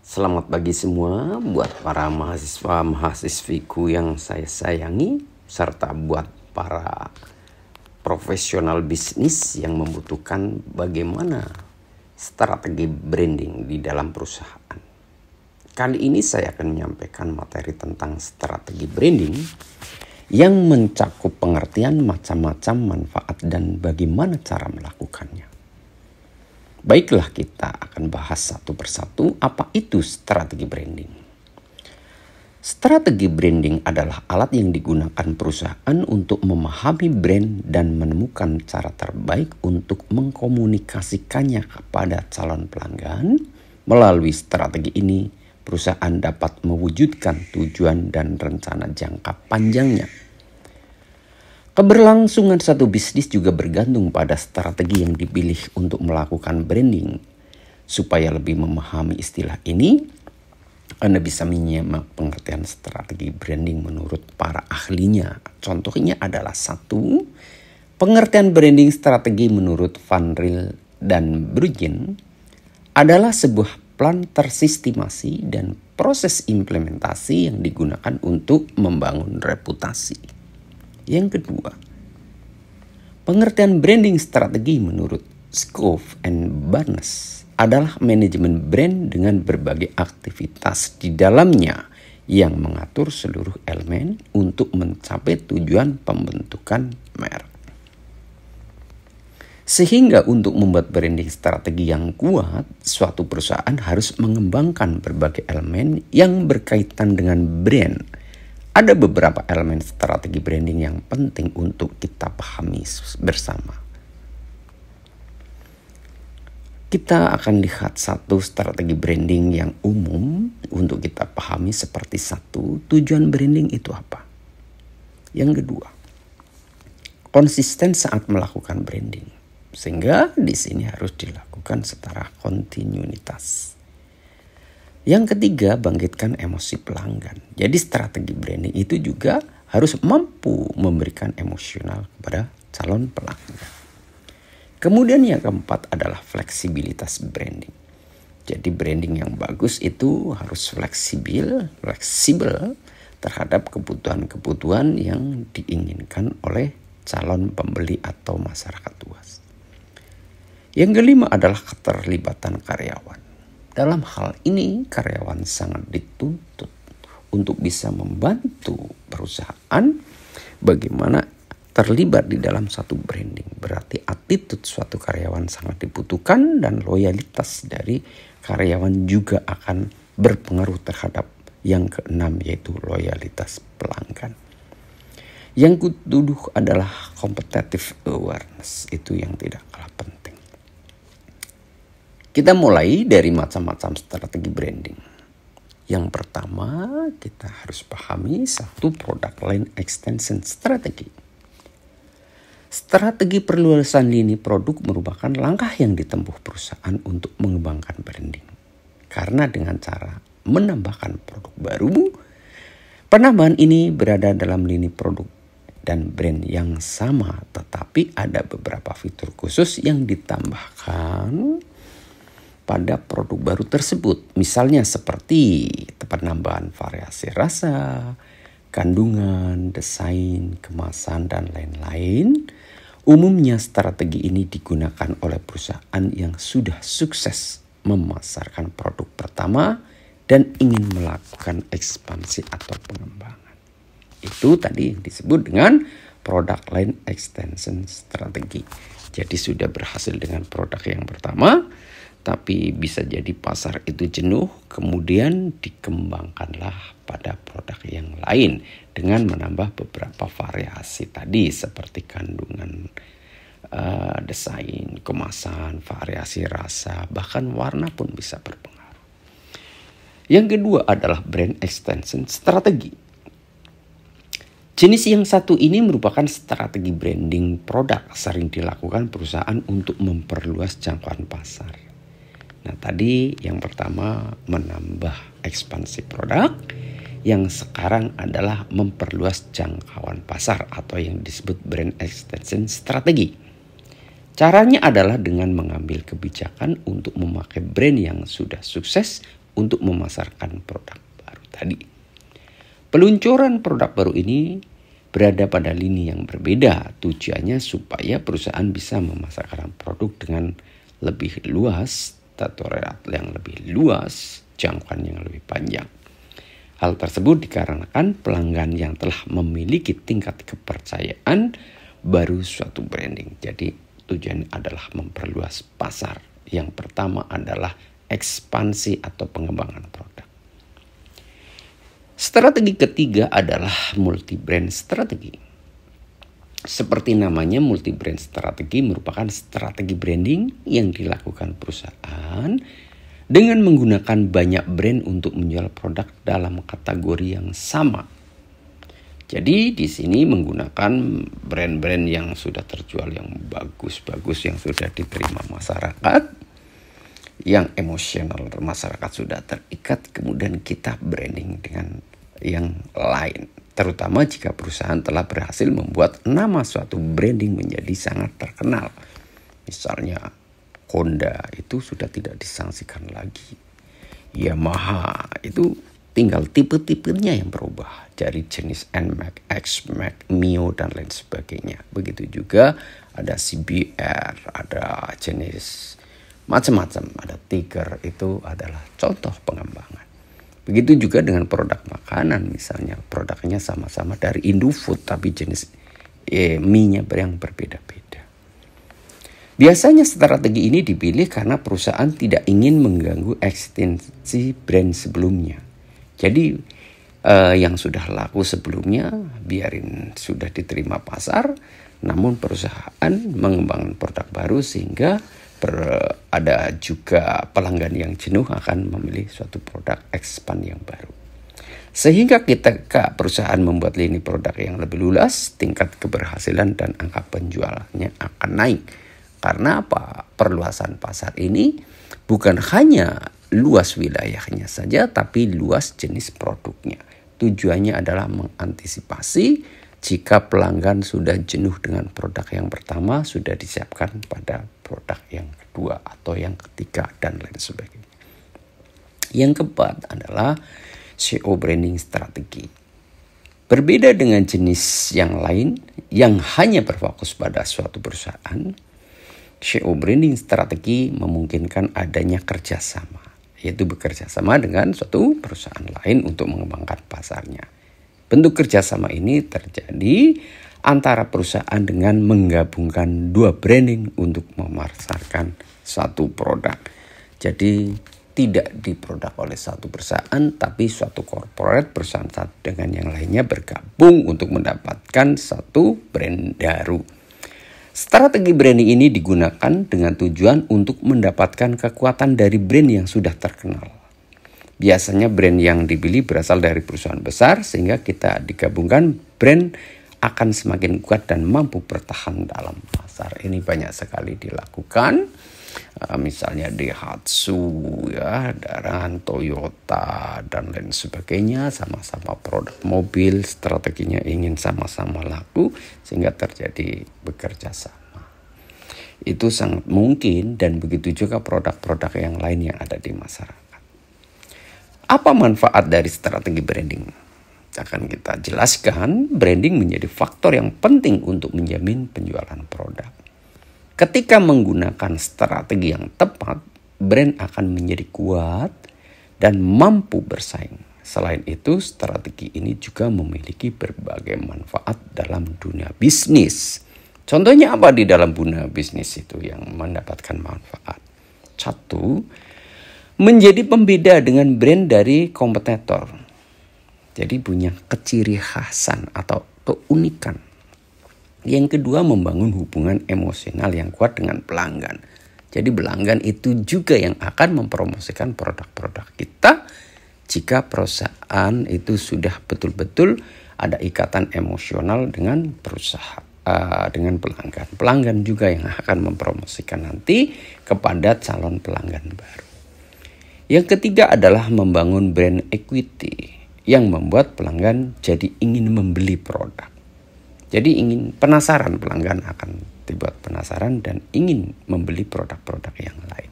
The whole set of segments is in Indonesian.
Selamat pagi semua buat para mahasiswa-mahasiswiku yang saya sayangi, serta buat para profesional bisnis yang membutuhkan bagaimana strategi branding di dalam perusahaan. Kali ini saya akan menyampaikan materi tentang strategi branding yang mencakup pengertian macam-macam manfaat dan bagaimana cara melakukannya. Baiklah, kita akan bahas satu persatu apa itu strategi branding. Strategi branding adalah alat yang digunakan perusahaan untuk memahami brand dan menemukan cara terbaik untuk mengkomunikasikannya kepada calon pelanggan. Melalui strategi ini, perusahaan dapat mewujudkan tujuan dan rencana jangka panjangnya. Keberlangsungan satu bisnis juga bergantung pada strategi yang dipilih untuk melakukan branding. Supaya lebih memahami istilah ini, Anda bisa menyimak pengertian strategi branding menurut para ahlinya. Contohnya adalah 1. Pengertian branding strategi menurut Van Riel dan Bruggen adalah sebuah plan tersistemasi dan proses implementasi yang digunakan untuk membangun reputasi. Yang kedua, pengertian branding strategi menurut Scove and Barnes adalah manajemen brand dengan berbagai aktivitas di dalamnya yang mengatur seluruh elemen untuk mencapai tujuan pembentukan merek. Sehingga untuk membuat branding strategi yang kuat, suatu perusahaan harus mengembangkan berbagai elemen yang berkaitan dengan brand. Ada beberapa elemen strategi branding yang penting untuk kita pahami bersama. Kita akan lihat satu strategi branding yang umum untuk kita pahami seperti 1, tujuan branding itu apa. Yang kedua, konsisten saat melakukan branding. Sehingga di sini harus dilakukan secara kontinuitas. Yang ketiga, bangkitkan emosi pelanggan. Jadi strategi branding itu juga harus mampu memberikan emosional kepada calon pelanggan. Kemudian yang keempat adalah fleksibilitas branding. Jadi branding yang bagus itu harus fleksibel terhadap kebutuhan-kebutuhan yang diinginkan oleh calon pembeli atau masyarakat luas. Yang kelima adalah keterlibatan karyawan. Dalam hal ini, karyawan sangat dituntut untuk bisa membantu perusahaan bagaimana terlibat di dalam satu branding. Berarti attitude suatu karyawan sangat dibutuhkan dan loyalitas dari karyawan juga akan berpengaruh terhadap yang keenam, yaitu loyalitas pelanggan. Yang ketujuh adalah competitive awareness. Itu yang tidak kalah penting. Kita mulai dari macam-macam strategi branding. Yang pertama, kita harus pahami 1 product line extension strategi. Strategi perluasan lini produk merupakan langkah yang ditempuh perusahaan untuk mengembangkan branding. Karena dengan cara menambahkan produk baru, penambahan ini berada dalam lini produk dan brand yang sama, tetapi ada beberapa fitur khusus yang ditambahkan pada produk baru tersebut. Misalnya seperti penambahan variasi rasa, kandungan, desain, kemasan, dan lain-lain. Umumnya strategi ini digunakan oleh perusahaan yang sudah sukses memasarkan produk pertama dan ingin melakukan ekspansi atau pengembangan. Itu tadi yang disebut dengan product line extension strategi. Jadi sudah berhasil dengan produk yang pertama, tapi bisa jadi pasar itu jenuh, kemudian dikembangkanlah pada produk yang lain dengan menambah beberapa variasi tadi seperti kandungan, desain, kemasan, variasi rasa, bahkan warna pun bisa berpengaruh. Yang kedua adalah brand extension strategi. Jenis yang satu ini merupakan strategi branding produk sering dilakukan perusahaan untuk memperluas jangkauan pasar. Nah, tadi yang pertama menambah ekspansi produk, yang sekarang adalah memperluas jangkauan pasar atau yang disebut brand extension strategi. Caranya adalah dengan mengambil kebijakan untuk memakai brand yang sudah sukses untuk memasarkan produk baru tadi. Peluncuran produk baru ini berada pada lini yang berbeda. Tujuannya supaya perusahaan bisa memasarkan produk dengan lebih luas, tutorial yang lebih luas, jangkauan yang lebih panjang. Hal tersebut dikarenakan pelanggan yang telah memiliki tingkat kepercayaan baru suatu branding. Jadi tujuannya adalah memperluas pasar. Yang pertama adalah ekspansi atau pengembangan produk. Strategi ketiga adalah multi-brand strategi. Seperti namanya, multi-brand strategi merupakan strategi branding yang dilakukan perusahaan dengan menggunakan banyak brand untuk menjual produk dalam kategori yang sama. Jadi di sini menggunakan brand-brand yang sudah terjual, yang bagus-bagus, yang sudah diterima masyarakat, yang emosional masyarakat sudah terikat, kemudian kita branding dengan yang lain. Terutama jika perusahaan telah berhasil membuat nama suatu branding menjadi sangat terkenal. Misalnya Honda itu sudah tidak disangsikan lagi. Yamaha itu tinggal tipe-tipenya yang berubah. Dari jenis NMAX, XMAX, Mio dan lain sebagainya. Begitu juga ada CBR, ada jenis macam-macam. Ada Tiger, itu adalah contoh pengembangan. Begitu juga dengan produk makanan, misalnya produknya sama-sama dari Indofood tapi jenis mie-nya yang berbeda-beda. Biasanya strategi ini dipilih karena perusahaan tidak ingin mengganggu eksistensi brand sebelumnya. Jadi yang sudah laku sebelumnya biarin sudah diterima pasar, namun perusahaan mengembangkan produk baru sehingga ada juga pelanggan yang jenuh akan memilih suatu produk expand yang baru. Sehingga ketika perusahaan membuat lini produk yang lebih luas, tingkat keberhasilan dan angka penjualannya akan naik. Karena apa? Perluasan pasar ini bukan hanya luas wilayahnya saja, tapi luas jenis produknya. Tujuannya adalah mengantisipasi jika pelanggan sudah jenuh dengan produk yang pertama, sudah disiapkan pada produk yang kedua atau yang ketiga dan lain sebagainya. Yang keempat adalah SEO branding strategi. Berbeda dengan jenis yang lain yang hanya berfokus pada suatu perusahaan, SEO branding strategi memungkinkan adanya kerjasama, yaitu bekerja sama dengan suatu perusahaan lain untuk mengembangkan pasarnya. Bentuk kerjasama ini terjadi antara perusahaan dengan menggabungkan dua branding untuk memasarkan satu produk. Jadi tidak diproduk oleh satu perusahaan, tapi suatu corporate perusahaan satu dengan yang lainnya bergabung untuk mendapatkan satu brand baru. Strategi branding ini digunakan dengan tujuan untuk mendapatkan kekuatan dari brand yang sudah terkenal. Biasanya brand yang dipilih berasal dari perusahaan besar sehingga kita digabungkan brand akan semakin kuat dan mampu bertahan dalam pasar. Ini banyak sekali dilakukan. Misalnya Daihatsu, ya, dan Toyota dan lain sebagainya, sama-sama produk mobil, strateginya ingin sama-sama laku sehingga terjadi bekerja sama. Itu sangat mungkin dan begitu juga produk-produk yang lain yang ada di masyarakat. Apa manfaat dari strategi branding? Akan kita jelaskan, branding menjadi faktor yang penting untuk menjamin penjualan produk. Ketika menggunakan strategi yang tepat, brand akan menjadi kuat dan mampu bersaing. Selain itu, strategi ini juga memiliki berbagai manfaat dalam dunia bisnis. Contohnya apa di dalam dunia bisnis itu yang mendapatkan manfaat? 1. Menjadi pembeda dengan brand dari kompetitor. Jadi punya keciri khasan atau keunikan. Yang kedua, membangun hubungan emosional yang kuat dengan pelanggan. Jadi pelanggan itu juga yang akan mempromosikan produk-produk kita jika perusahaan itu sudah betul-betul ada ikatan emosional dengan perusahaan, dengan pelanggan. Pelanggan juga yang akan mempromosikan nanti kepada calon pelanggan baru. Yang ketiga adalah membangun brand equity yang membuat pelanggan jadi ingin membeli produk. Jadi ingin penasaran, pelanggan akan dibuat penasaran dan ingin membeli produk-produk yang lain.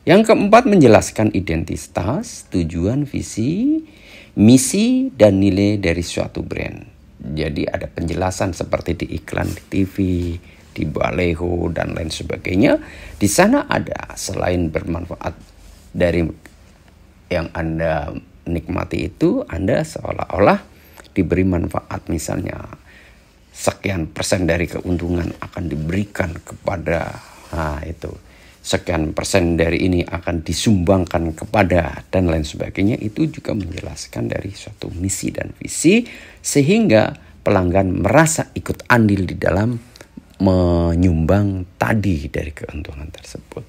Yang keempat, menjelaskan identitas, tujuan, visi, misi, dan nilai dari suatu brand. Jadi ada penjelasan seperti di iklan di TV, di baleho, dan lain sebagainya. Di sana ada, selain bermanfaat dari yang Anda nikmati itu, Anda seolah-olah diberi manfaat. Misalnya sekian persen dari keuntungan akan diberikan kepada sekian persen dari ini akan disumbangkan kepada, dan lain sebagainya. Itu juga menjelaskan dari suatu misi dan visi, sehingga pelanggan merasa ikut andil di dalam menyumbang tadi dari keuntungan tersebut.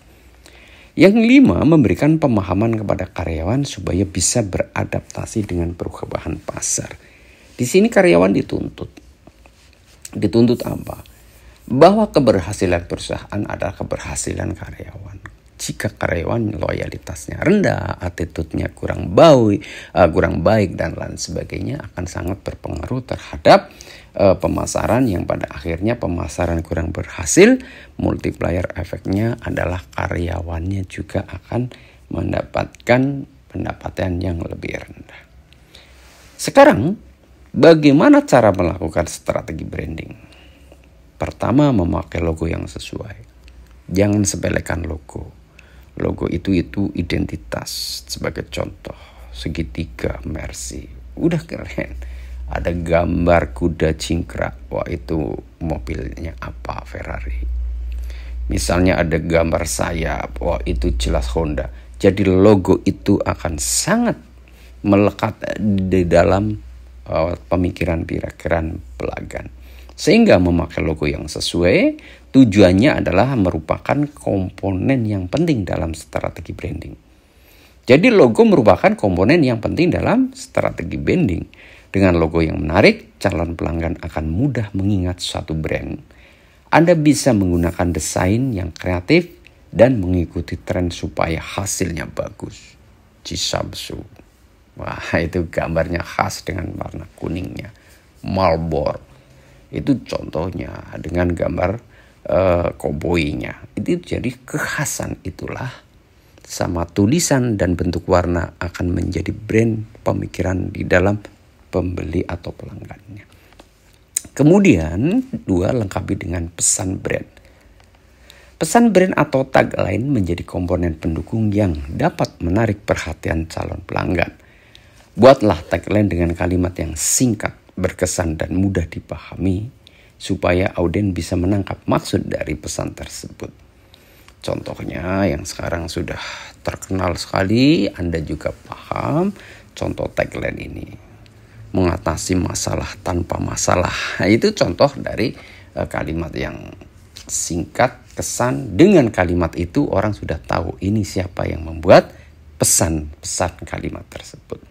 Yang kelima, memberikan pemahaman kepada karyawan supaya bisa beradaptasi dengan perubahan pasar. Di sini karyawan dituntut apa? Bahwa keberhasilan perusahaan adalah keberhasilan karyawan. Jika karyawan loyalitasnya rendah, attitude-nya kurang baik dan lain sebagainya, akan sangat berpengaruh terhadap pemasaran, yang pada akhirnya pemasaran kurang berhasil. Multiplier efeknya adalah karyawannya juga akan mendapatkan pendapatan yang lebih rendah. Sekarang, bagaimana cara melakukan strategi branding? Pertama, memakai logo yang sesuai. Jangan sepelekan logo. Logo itu identitas. Sebagai contoh, segitiga Mercy. Udah keren. Ada gambar kuda cingkrak. Wah, itu mobilnya apa? Ferrari. Misalnya ada gambar sayap. Wah, itu jelas Honda. Jadi logo itu akan sangat melekat di dalam pemikiran pelanggan. Sehingga memakai logo yang sesuai, tujuannya adalah merupakan komponen yang penting dalam strategi branding. Jadi logo merupakan komponen yang penting dalam strategi branding. Dengan logo yang menarik, calon pelanggan akan mudah mengingat suatu brand. Anda bisa menggunakan desain yang kreatif dan mengikuti tren supaya hasilnya bagus. Jisabsu. Wah, itu gambarnya khas dengan warna kuningnya. Marlboro. Itu contohnya dengan gambar koboi-nya. Itu jadi kekhasan itulah. Sama tulisan dan bentuk warna akan menjadi brand pemikiran di dalam pembeli atau pelanggannya. Kemudian, 2, lengkapi dengan pesan brand. Pesan brand atau tagline menjadi komponen pendukung yang dapat menarik perhatian calon pelanggan. Buatlah tagline dengan kalimat yang singkat, berkesan dan mudah dipahami supaya audien bisa menangkap maksud dari pesan tersebut. Contohnya yang sekarang sudah terkenal sekali, Anda juga paham contoh tagline ini. Mengatasi masalah tanpa masalah. Itu contoh dari kalimat yang singkat, kesan. Dengan kalimat itu orang sudah tahu ini siapa yang membuat pesan-pesan kalimat tersebut.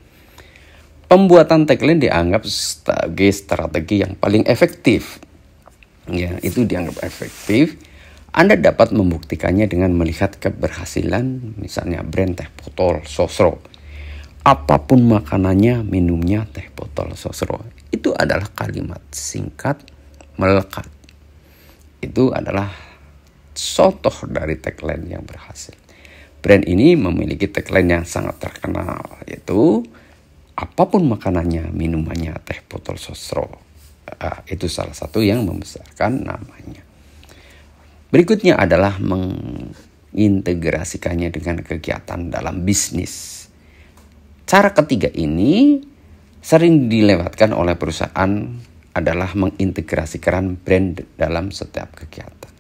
Pembuatan tagline dianggap sebagai strategi yang paling efektif. Ya, itu dianggap efektif. Anda dapat membuktikannya dengan melihat keberhasilan, misalnya brand teh botol Sosro. Apapun makanannya, minumnya teh botol Sosro. Itu adalah kalimat singkat, melekat. Itu adalah contoh dari tagline yang berhasil. Brand ini memiliki tagline yang sangat terkenal, yaitu apapun makanannya, minumannya teh botol Sosro. Itu salah satu yang membesarkan namanya. Berikutnya adalah mengintegrasikannya dengan kegiatan dalam bisnis. Cara ketiga ini sering dilewatkan oleh perusahaan adalah mengintegrasikan brand dalam setiap kegiatan.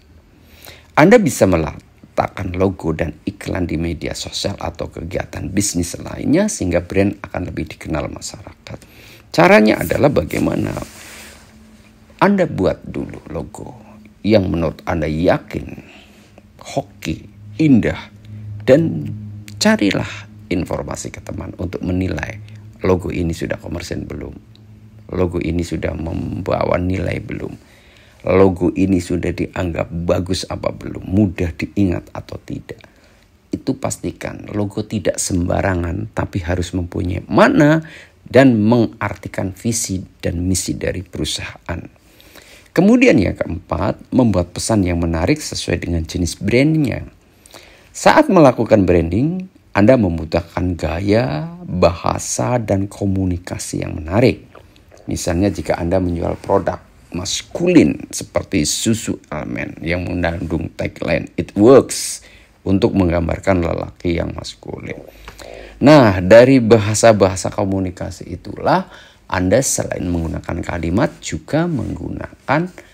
Anda bisa meletakkan logo dan iklan di media sosial atau kegiatan bisnis lainnya sehingga brand akan lebih dikenal masyarakat. Caranya adalah bagaimana? Anda buat dulu logo yang menurut Anda yakin, hoki, indah, dan carilah informasi ke teman untuk menilai logo ini sudah komersial belum, logo ini sudah membawa nilai belum, logo ini sudah dianggap bagus apa belum, mudah diingat atau tidak. Itu pastikan logo tidak sembarangan, tapi harus mempunyai makna dan mengartikan visi dan misi dari perusahaan. Kemudian yang keempat, membuat pesan yang menarik sesuai dengan jenis brandnya. Saat melakukan branding, Anda membutuhkan gaya, bahasa, dan komunikasi yang menarik. Misalnya jika Anda menjual produk maskulin seperti susu almond yang mengandung tagline "It Works" untuk menggambarkan lelaki yang maskulin. Nah, dari bahasa-bahasa komunikasi itulah Anda selain menggunakan kalimat juga menggunakan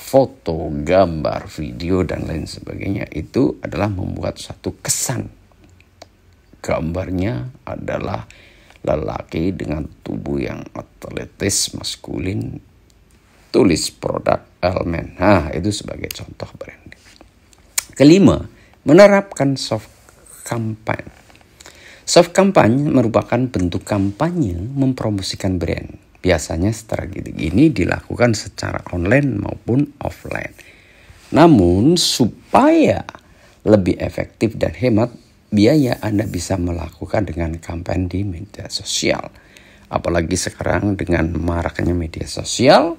foto, gambar, video, dan lain sebagainya. Itu adalah membuat suatu kesan. Gambarnya adalah lelaki dengan tubuh yang atletis, maskulin, tulis produk almond. Nah, itu sebagai contoh branding. Kelima, menerapkan soft campaign. Soft campaign merupakan bentuk kampanye mempromosikan brand. Biasanya strategi ini dilakukan secara online maupun offline. Namun supaya lebih efektif dan hemat biaya, Anda bisa melakukan dengan kampanye di media sosial. Apalagi sekarang dengan maraknya media sosial,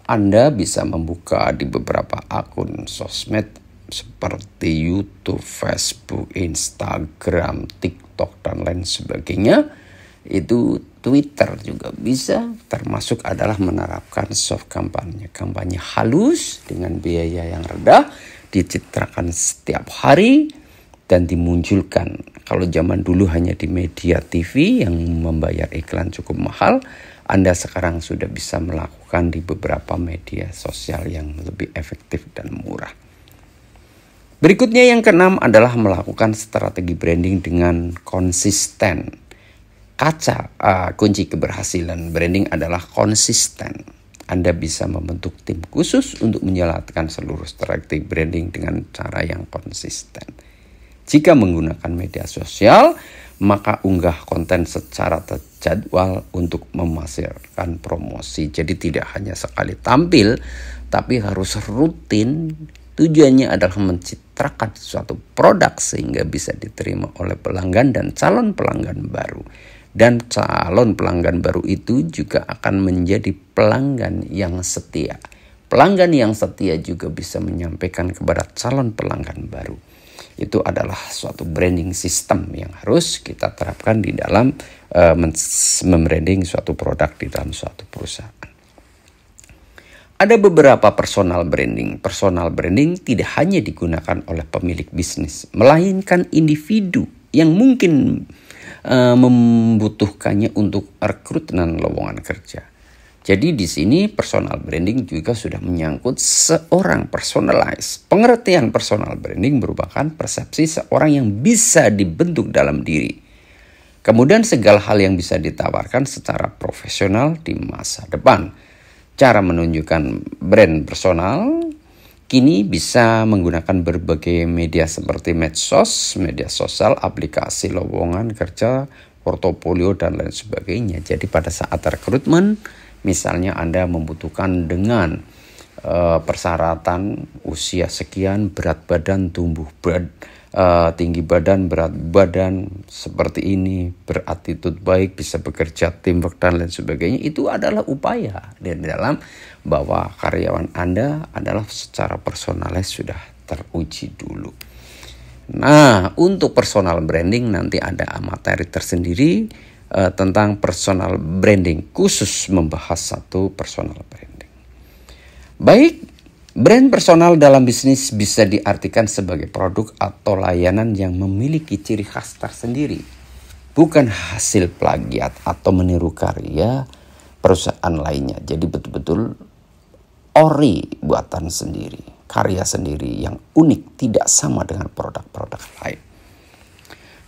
Anda bisa membuka di beberapa akun sosmed seperti YouTube, Facebook, Instagram, TikTok, dan lain sebagainya. Itu Twitter juga bisa, termasuk adalah menerapkan soft kampanye. Kampanye halus dengan biaya yang rendah, dicitrakan setiap hari, dan dimunculkan. Kalau zaman dulu hanya di media TV yang membayar iklan cukup mahal, Anda sekarang sudah bisa melakukan di beberapa media sosial yang lebih efektif dan murah. Berikutnya yang keenam adalah melakukan strategi branding dengan konsisten. Kunci keberhasilan branding adalah konsisten. Anda bisa membentuk tim khusus untuk menjalankan seluruh strategi branding dengan cara yang konsisten. Jika menggunakan media sosial, maka unggah konten secara terjadwal untuk memastikan promosi. Jadi tidak hanya sekali tampil, tapi harus rutin. Tujuannya adalah mencitrakan suatu produk sehingga bisa diterima oleh pelanggan dan calon pelanggan baru. Dan calon pelanggan baru itu juga akan menjadi pelanggan yang setia. Pelanggan yang setia juga bisa menyampaikan kepada calon pelanggan baru. Itu adalah suatu branding system yang harus kita terapkan di dalam membranding suatu produk di dalam suatu perusahaan. Ada beberapa personal branding. Personal branding tidak hanya digunakan oleh pemilik bisnis, melainkan individu yang mungkin membutuhkannya untuk rekrutmen lowongan kerja. Jadi di sini personal branding juga sudah menyangkut seorang personalize. Pengertian personal branding merupakan persepsi seorang yang bisa dibentuk dalam diri. Kemudian segala hal yang bisa ditawarkan secara profesional di masa depan. Cara menunjukkan brand personal kini bisa menggunakan berbagai media seperti medsos, media sosial, aplikasi lowongan kerja, portofolio, dan lain sebagainya. Jadi pada saat rekrutmen, misalnya Anda membutuhkan dengan persyaratan usia sekian, berat badan, tinggi badan, berat badan seperti ini, berattitude baik, bisa bekerja teamwork dan lain sebagainya. Itu adalah upaya di dalam bahwa karyawan Anda adalah secara personalis sudah teruji dulu. Nah, untuk personal branding nanti ada materi tersendiri tentang personal branding, khusus membahas satu personal branding. Baik, brand personal dalam bisnis bisa diartikan sebagai produk atau layanan yang memiliki ciri khas tersendiri, bukan hasil plagiat atau meniru karya perusahaan lainnya. Jadi betul-betul ori buatan sendiri, karya sendiri yang unik, tidak sama dengan produk-produk lain.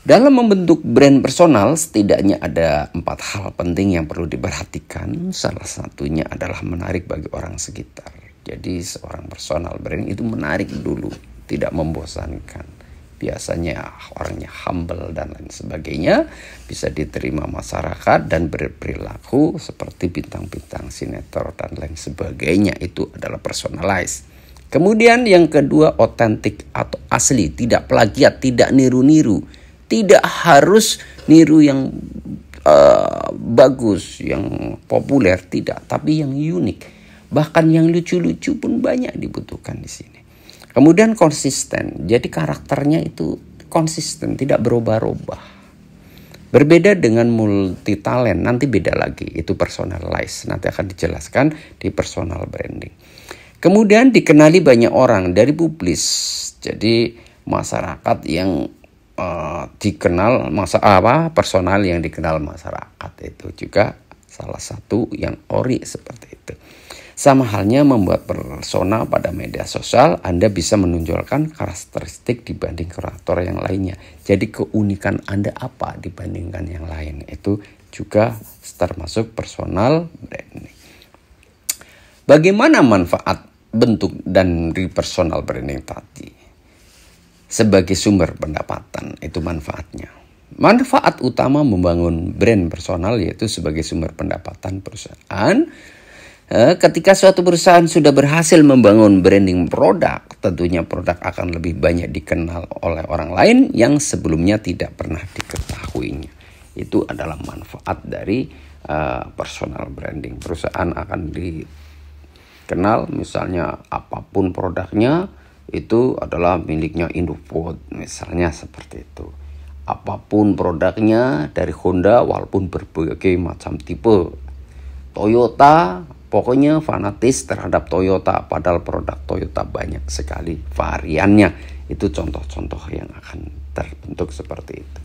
Dalam membentuk brand personal, setidaknya ada 4 hal penting yang perlu diperhatikan. Salah satunya adalah menarik bagi orang sekitar. Jadi seorang personal brand itu menarik dulu, tidak membosankan. Biasanya orangnya humble dan lain sebagainya, bisa diterima masyarakat dan berperilaku seperti bintang-bintang sinetron dan lain sebagainya. Itu adalah personalize. Kemudian yang kedua, otentik atau asli, tidak plagiat, tidak niru-niru. Tidak harus niru yang bagus, yang populer, tidak, tapi yang unik. Bahkan yang lucu-lucu pun banyak dibutuhkan di sini. Kemudian konsisten, jadi karakternya itu konsisten, tidak berubah-ubah. Berbeda dengan multi talent, nanti beda lagi, itu personalize, nanti akan dijelaskan di personal branding. Kemudian dikenali banyak orang dari publis, jadi masyarakat yang dikenal personal yang dikenal masyarakat itu juga salah satu yang ori seperti itu. Sama halnya membuat persona pada media sosial, Anda bisa menonjolkan karakteristik dibanding kreator yang lainnya. Jadi keunikan Anda apa dibandingkan yang lain, itu juga termasuk personal branding. Bagaimana manfaat bentuk dan personal branding tadi? Sebagai sumber pendapatan, itu manfaatnya. Manfaat utama membangun brand personal yaitu sebagai sumber pendapatan perusahaan. Ketika suatu perusahaan sudah berhasil membangun branding produk, tentunya produk akan lebih banyak dikenal oleh orang lain yang sebelumnya tidak pernah diketahuinya. Itu adalah manfaat dari personal branding. Perusahaan akan dikenal, misalnya apapun produknya itu adalah miliknya Indofood, misalnya seperti itu. Apapun produknya dari Honda, walaupun berbagai macam tipe. Toyota, pokoknya fanatis terhadap Toyota, padahal produk Toyota banyak sekali variannya. Itu contoh-contoh yang akan terbentuk seperti itu.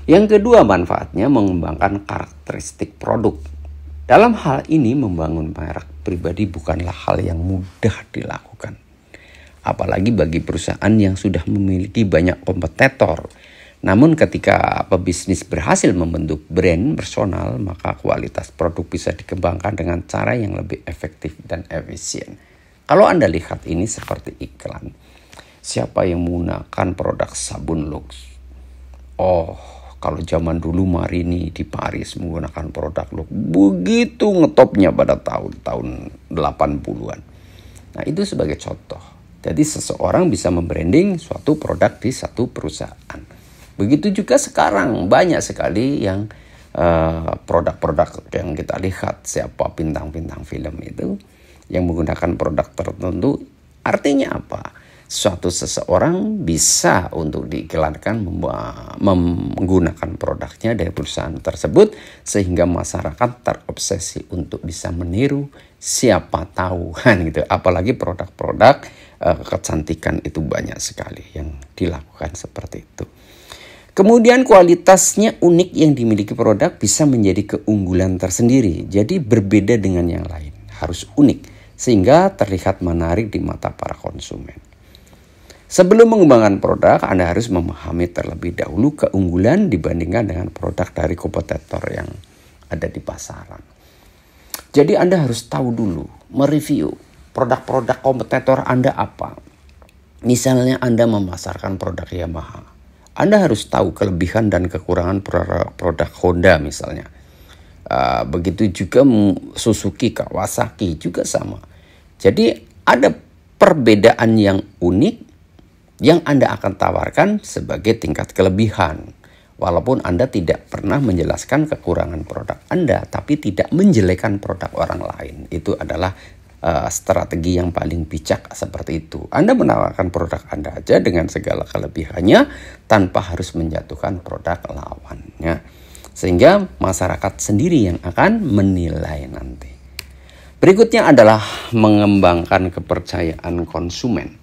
Yang kedua manfaatnya mengembangkan karakteristik produk. Dalam hal ini membangun merek pribadi bukanlah hal yang mudah dilakukan. Apalagi bagi perusahaan yang sudah memiliki banyak kompetitor. Namun ketika pebisnis berhasil membentuk brand personal, maka kualitas produk bisa dikembangkan dengan cara yang lebih efektif dan efisien. Kalau Anda lihat ini seperti iklan. Siapa yang menggunakan produk sabun Lux? Oh, kalau zaman dulu Marini di Paris menggunakan produk Lux, begitu ngetopnya pada tahun 80-an. Nah, itu sebagai contoh. Jadi seseorang bisa membranding suatu produk di satu perusahaan. Begitu juga sekarang banyak sekali yang produk-produk yang kita lihat, siapa bintang-bintang film itu yang menggunakan produk tertentu. Artinya apa? Suatu seseorang bisa untuk diiklankan menggunakan produknya dari perusahaan tersebut sehingga masyarakat terobsesi untuk bisa meniru, siapa tahu kan gitu. Apalagi produk-produk kecantikan itu banyak sekali yang dilakukan seperti itu. Kemudian kualitasnya unik yang dimiliki produk bisa menjadi keunggulan tersendiri. Jadi berbeda dengan yang lain. Harus unik sehingga terlihat menarik di mata para konsumen. Sebelum mengembangkan produk, Anda harus memahami terlebih dahulu keunggulan dibandingkan dengan produk dari kompetitor yang ada di pasaran. Jadi Anda harus tahu dulu, mereview produk-produk kompetitor Anda apa. Misalnya Anda memasarkan produk Yamaha. Anda harus tahu kelebihan dan kekurangan produk Honda misalnya. Begitu juga Suzuki, Kawasaki juga sama. Jadi ada perbedaan yang unik yang Anda akan tawarkan sebagai tingkat kelebihan. Walaupun Anda tidak pernah menjelaskan kekurangan produk Anda, tapi tidak menjelekkan produk orang lain. Itu adalah strategi yang paling bijak seperti itu. Anda menawarkan produk Anda aja dengan segala kelebihannya tanpa harus menjatuhkan produk lawannya. Sehingga masyarakat sendiri yang akan menilai nanti. Berikutnya adalah mengembangkan kepercayaan konsumen.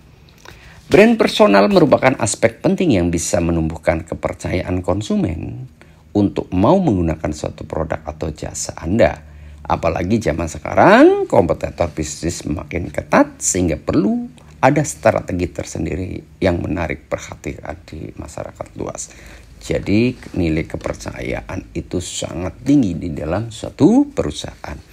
Brand personal merupakan aspek penting yang bisa menumbuhkan kepercayaan konsumen untuk mau menggunakan suatu produk atau jasa Anda. Apalagi zaman sekarang kompetitor bisnis makin ketat sehingga perlu ada strategi tersendiri yang menarik perhatian di masyarakat luas. Jadi nilai kepercayaan itu sangat tinggi di dalam suatu perusahaan.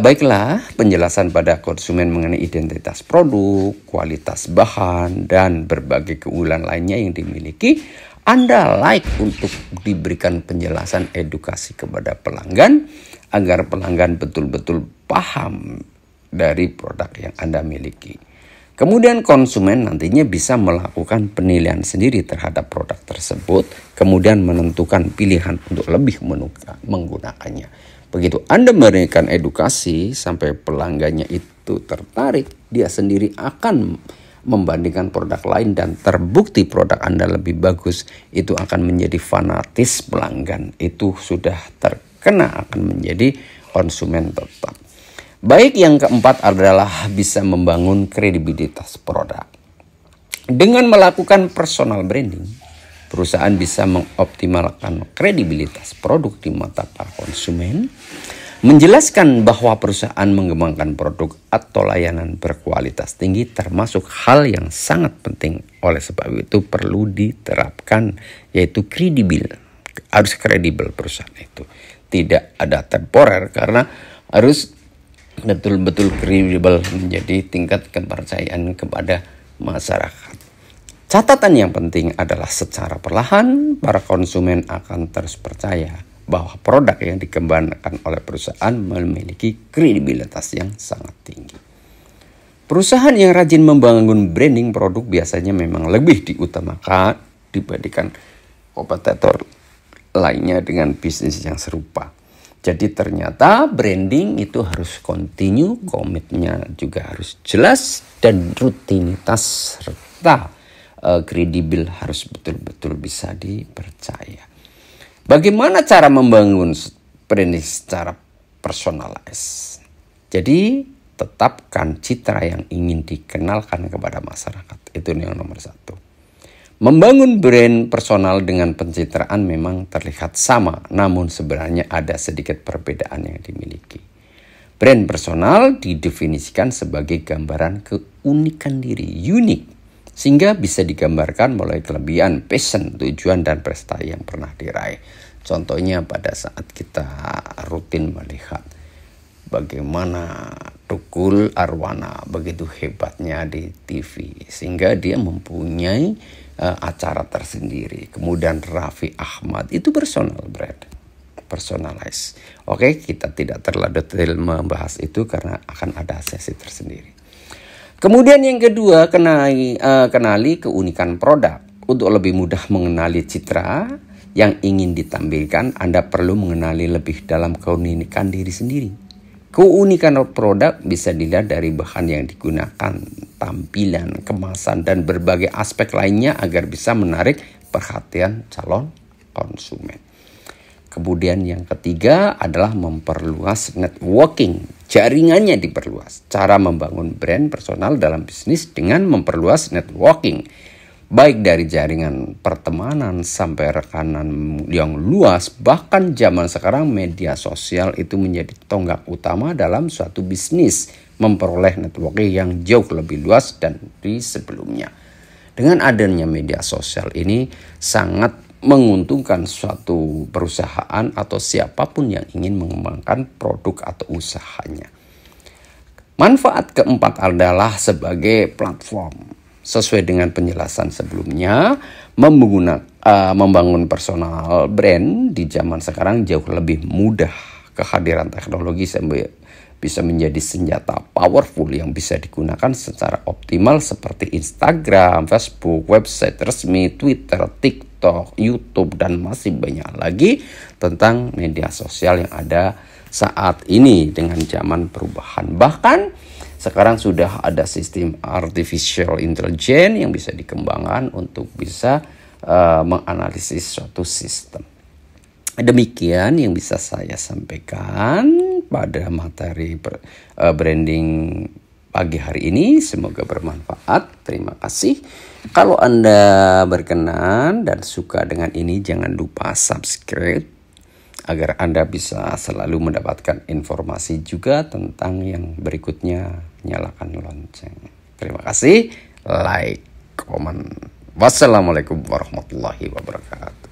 Baiklah, penjelasan pada konsumen mengenai identitas produk, kualitas bahan, dan berbagai keunggulan lainnya yang dimiliki. Anda like untuk diberikan penjelasan edukasi kepada pelanggan agar pelanggan betul-betul paham dari produk yang Anda miliki. Kemudian konsumen nantinya bisa melakukan penilaian sendiri terhadap produk tersebut, kemudian menentukan pilihan untuk lebih menggunakannya. Begitu Anda memberikan edukasi sampai pelanggannya itu tertarik, dia sendiri akan membandingkan produk lain dan terbukti produk Anda lebih bagus, itu akan menjadi fanatis pelanggan. Itu sudah terkena akan menjadi konsumen tetap. Baik, yang keempat adalah bisa membangun kredibilitas produk. Dengan melakukan personal branding, perusahaan bisa mengoptimalkan kredibilitas produk di mata para konsumen, menjelaskan bahwa perusahaan mengembangkan produk atau layanan berkualitas tinggi termasuk hal yang sangat penting. Oleh sebab itu perlu diterapkan, yaitu kredibel. Harus kredibel perusahaan itu. Tidak ada temporer, karena harus betul-betul kredibel menjadi tingkat kepercayaan kepada masyarakat. Catatan yang penting adalah secara perlahan para konsumen akan terus percaya bahwa produk yang dikembangkan oleh perusahaan memiliki kredibilitas yang sangat tinggi. Perusahaan yang rajin membangun branding produk biasanya memang lebih diutamakan dibandingkan kompetitor lainnya dengan bisnis yang serupa. Jadi ternyata branding itu harus continue, komitmennya juga harus jelas, dan rutinitas serta kredibel harus betul-betul bisa dipercaya. Bagaimana cara membangun branding secara personalize? Jadi tetapkan citra yang ingin dikenalkan kepada masyarakat. Itu yang nomor satu. Membangun brand personal dengan pencitraan memang terlihat sama, namun sebenarnya ada sedikit perbedaan yang dimiliki. Brand personal didefinisikan sebagai gambaran keunikan diri, unik, sehingga bisa digambarkan mulai kelebihan, passion, tujuan, dan prestasi yang pernah diraih. Contohnya pada saat kita rutin melihat bagaimana Tukul Arwana begitu hebatnya di TV, sehingga dia mempunyai acara tersendiri. Kemudian Raffi Ahmad, itu personal brand, personalize. Oke, kita tidak terlalu detail membahas itu karena akan ada sesi tersendiri. Kemudian yang kedua, kenali keunikan produk. Untuk lebih mudah mengenali citra yang ingin ditampilkan, Anda perlu mengenali lebih dalam keunikan diri sendiri. Keunikan produk bisa dilihat dari bahan yang digunakan, tampilan, kemasan, dan berbagai aspek lainnya agar bisa menarik perhatian calon konsumen. Kemudian yang ketiga adalah memperluas networking. Jaringannya diperluas. Cara membangun brand personal dalam bisnis dengan memperluas networking. Baik dari jaringan pertemanan sampai rekanan yang luas, bahkan zaman sekarang media sosial itu menjadi tonggak utama dalam suatu bisnis, memperoleh networking yang jauh lebih luas dari sebelumnya. Dengan adanya media sosial ini sangat menguntungkan suatu perusahaan atau siapapun yang ingin mengembangkan produk atau usahanya. Manfaat keempat adalah sebagai platform. Sesuai dengan penjelasan sebelumnya, membangun personal brand di zaman sekarang jauh lebih mudah. Kehadiran teknologi bisa menjadi senjata powerful yang bisa digunakan secara optimal seperti Instagram, Facebook, website resmi, Twitter, TikTok, YouTube, dan masih banyak lagi tentang media sosial yang ada saat ini dengan zaman perubahan. Bahkan sekarang sudah ada sistem artificial intelligence yang bisa dikembangkan untuk bisa menganalisis suatu sistem. Demikian yang bisa saya sampaikan pada materi branding pagi hari ini. Semoga bermanfaat. Terima kasih. Kalau Anda berkenan dan suka dengan ini, jangan lupa subscribe agar Anda bisa selalu mendapatkan informasi juga tentang yang berikutnya. Nyalakan lonceng. Terima kasih. Like, comment. Wassalamualaikum warahmatullahi wabarakatuh.